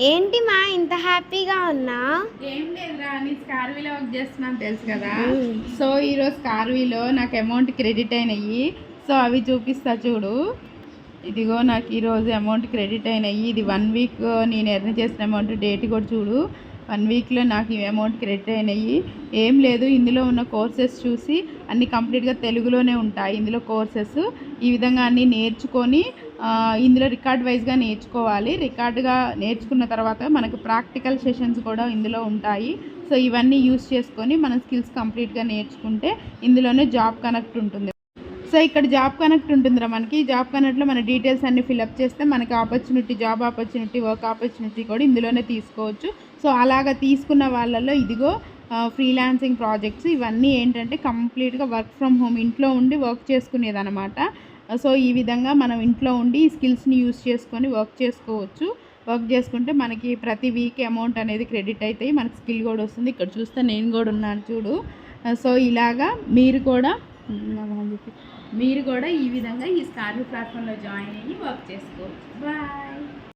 ఏంటి మా ఇంత హ్యాపీగా ఉన్నా? ఏం లేదురా, నీ స్కార్వీలో వర్క్ చేస్తున్నాను తెలుసు కదా. సో ఈరోజు స్కార్వీలో నాకు అమౌంట్ క్రెడిట్ అయినాయి. సో అవి చూపిస్తా చూడు. ఇదిగో నాకు ఈరోజు అమౌంట్ క్రెడిట్ అయినాయి. ఇది 1 వీక్ నేను ఎర్న్ చేసిన అమౌంట్. డేట్ కూడా చూడు. 1 వీక్లో నాకు ఈ అమౌంట్ క్రెడిట్ అయినాయి. ఏం లేదు, ఇందులో ఉన్న కోర్సెస్ చూసి అన్ని కంప్లీట్గా తెలుగులోనే ఉంటాయి. ఇందులో కోర్సెస్ ఈ విధంగా అన్నీ నేర్చుకొని ఇందులో రికార్డ్ వైజ్గా నేర్చుకోవాలి. రికార్డుగా నేర్చుకున్న తర్వాత మనకు ప్రాక్టికల్ సెషన్స్ కూడా ఇందులో ఉంటాయి. సో ఇవన్నీ యూస్ చేసుకొని మన స్కిల్స్ కంప్లీట్గా నేర్చుకుంటే ఇందులోనే జాబ్ కనెక్ట్ ఉంటుంది. సో ఇక్కడ జాబ్ కనెక్ట్ ఉంటుందిరా మనకి. జాబ్ కనెక్ట్లో మన డీటెయిల్స్ అన్నీ ఫిలప్ చేస్తే మనకి opportunity, job opportunity, work opportunity కూడా ఇందులోనే తీసుకోవచ్చు. సో అలాగా తీసుకున్న వాళ్ళలో ఇదిగో ఫ్రీలాన్సింగ్ ప్రాజెక్ట్స్ ఇవన్నీ ఏంటంటే కంప్లీట్గా వర్క్ ఫ్రమ్ హోమ్, ఇంట్లో ఉండి వర్క్ చేసుకునేదన్నమాట. సో ఈ విధంగా మనం ఇంట్లో ఉండి ఈ స్కిల్స్ని యూస్ చేసుకొని వర్క్ చేసుకోవచ్చు. వర్క్ చేసుకుంటే మనకి ప్రతి వీక్ అమౌంట్ అనేది క్రెడిట్ అవుతాయి. మనకి స్కిల్ కూడా వస్తుంది. ఇక్కడ చూస్తే నేను కూడా ఉన్నాను చూడు. సో ఇలాగా మీరు కూడా ఈ విధంగా ఈ స్కార్వీ ప్లాట్ఫామ్లో జాయిన్ అయ్యి వర్క్ చేసుకోవచ్చు. బాయ్.